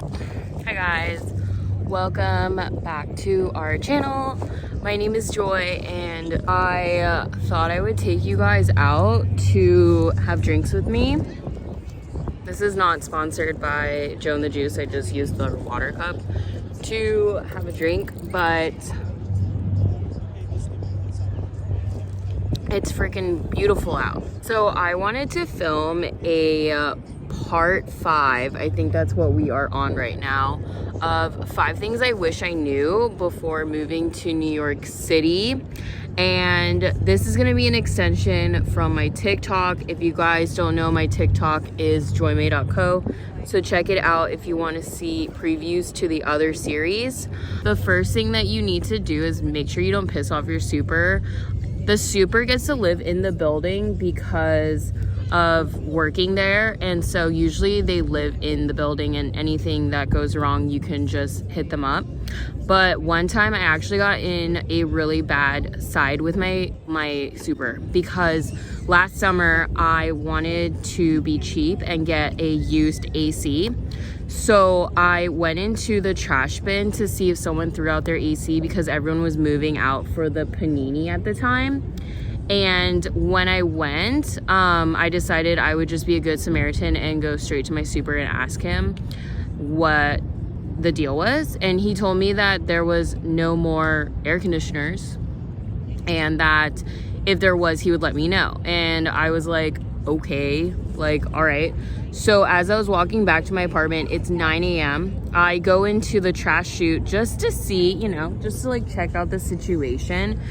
Hi guys, welcome back to our channel. My name is Joy and I thought I would take you guys out to have drinks with me. This is not sponsored by Joe and the Juice. I just used the water cup to have a drink, but it's freaking beautiful out. So I wanted to film a part 5, I think that's what we are on right now, of 5 things I wish I knew before moving to New York City. And this is gonna be an extension from my TikTok. If you guys don't know, my TikTok is joymay.co. So check it out if you want to see previews to the other series. The first thing that you need to do is make sure you don't piss off your super. The super gets to live in the building because of working there, and so usually they live in the building, and anything that goes wrong you can just hit them up. But one time I actually got in a really bad side with my super because last summer I wanted to be cheap and get a used AC. So I went into the trash bin to see if someone threw out their AC because everyone was moving out for the panini at the time. And when I went, I decided I would just be a good Samaritan and go straight to my super and ask him what the deal was. And he told me that there was no more air conditioners and that if there was, he would let me know. And I was like, okay, like, all right. So as I was walking back to my apartment, it's 9 a.m. I go into the trash chute just to see, just to like check out the situation.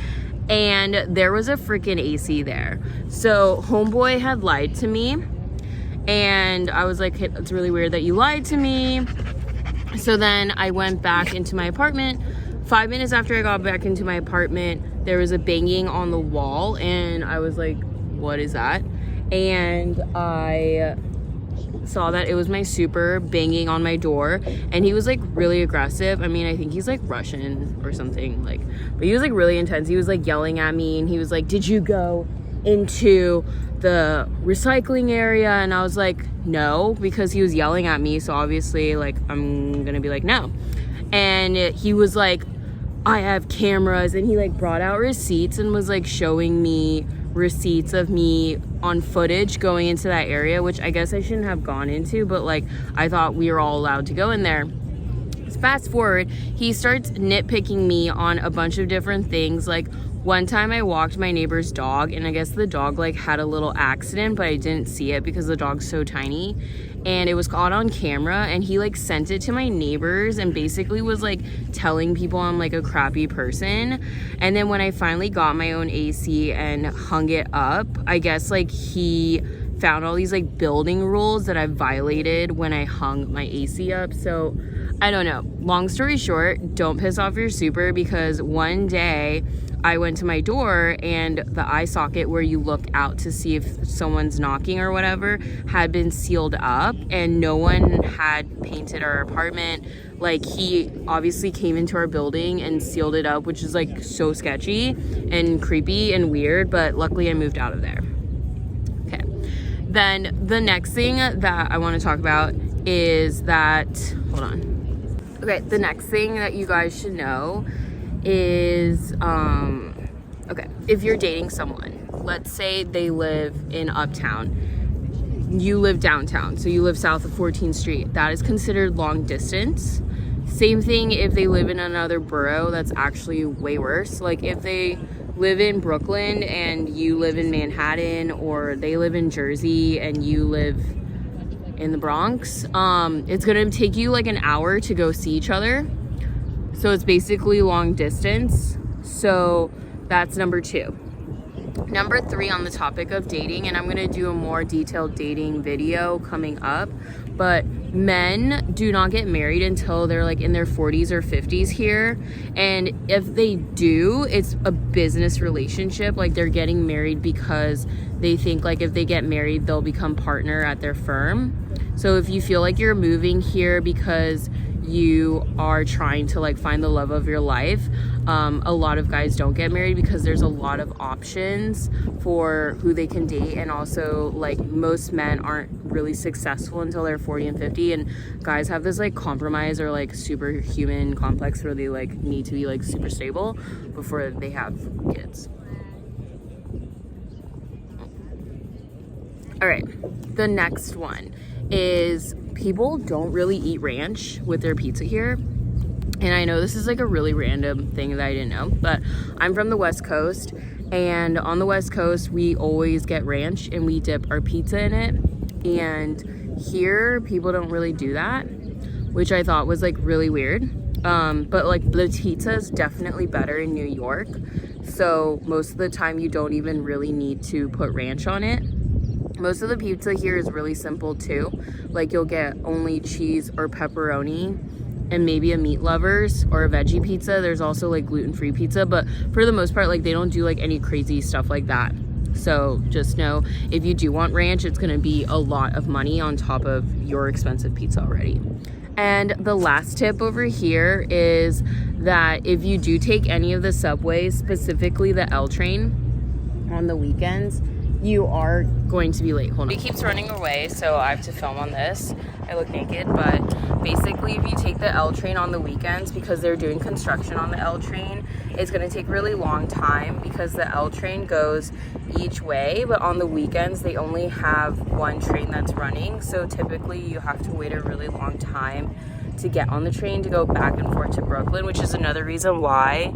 And there was a freaking AC there. So homeboy had lied to me. And I was like, hey, it's really weird that you lied to me. So then I went back into my apartment. 5 minutes after I got back into my apartment, there was a banging on the wall. And I was like, what is that? And I saw that it was my super banging on my door, and he was like really aggressive. I mean, I think he's like Russian or something, like, but he was like really intense. He was like yelling at me, and he was like, did you go into the recycling area? And I was like, no, because he was yelling at me, so obviously like I'm gonna be like, no. And he was like, I have cameras, and he like brought out receipts and was like showing me receipts of me on footage going into that area, which I guess I shouldn't have gone into, but like I thought we were all allowed to go in there. Fast forward, he starts nitpicking me on a bunch of different things. Like one time I walked my neighbor's dog, and I guess the dog like had a little accident, but I didn't see it because the dog's so tiny, and it was caught on camera, and he like sent it to my neighbors and basically was like telling people I'm like a crappy person. And then when I finally got my own AC and hung it up, I guess like he found all these like building rules that I violated when I hung my AC up. So I don't know. Long story short, don't piss off your super, because one day I went to my door and the eye socket where you look out to see if someone's knocking or whatever had been sealed up, and no one had painted our apartment. Like he obviously came into our building and sealed it up, which is like so sketchy and creepy and weird, but luckily I moved out of there. Okay. Then the next thing that I want to talk about is that, hold on. Okay, the next thing that you guys should know is, okay, if you're dating someone, let's say they live in uptown, you live downtown, so you live south of 14th Street, that is considered long distance. Same thing if they live in another borough, that's actually way worse. Like if they live in Brooklyn and you live in Manhattan, or they live in Jersey and you live in the Bronx, it's gonna take you like an hour to go see each other. So it's basically long distance. So that's number 2. Number 3 on the topic of dating, and I'm gonna do a more detailed dating video coming up, but men do not get married until they're like in their 40s or 50s here. And if they do, it's a business relationship. Like they're getting married because they think like if they get married, they'll become partner at their firm. So if you feel like you're moving here because you are trying to like find the love of your life, a lot of guys don't get married because there's a lot of options for who they can date, and also like most men aren't really successful until they're 40 and 50, and guys have this like compromise or like superhuman complex where they like need to be like super stable before they have kids. All right, the next one is people don't really eat ranch with their pizza here. And I know this is like a really random thing that I didn't know, but I'm from the West Coast, and on the West Coast we always get ranch and we dip our pizza in it. And here people don't really do that, which I thought was like really weird. But like the pizza is definitely better in New York, so most of the time you don't even really need to put ranch on it. Most of the pizza here is really simple too. Like you'll get only cheese or pepperoni and maybe a meat lovers or a veggie pizza. There's also like gluten-free pizza, but for the most part, like they don't do like any crazy stuff like that. So just know if you do want ranch, it's gonna be a lot of money on top of your expensive pizza already. And the last tip over here is that if you do take any of the subways, specifically the L train on the weekends, you are going to be late. Hold on. It keeps running away, so I have to film on this. I look naked, but basically if you take the L train on the weekends, because they're doing construction on the L train, it's gonna take really long time because the L train goes each way, but on the weekends they only have one train that's running. So typically you have to wait a really long time to get on the train to go back and forth to Brooklyn, which is another reason why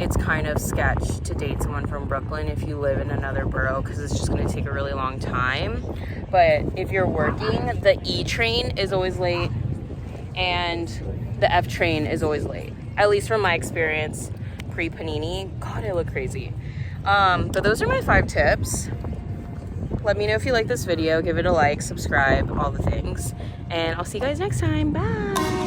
it's kind of sketch to date someone from Brooklyn if you live in another borough, because it's just going to take a really long time. But if you're working, the E train is always late and the F train is always late, at least from my experience pre-Panini. God, I look crazy. But those are my 5 tips. Let me know if you like this video, give it a like, subscribe, all the things, and I'll see you guys next time. Bye.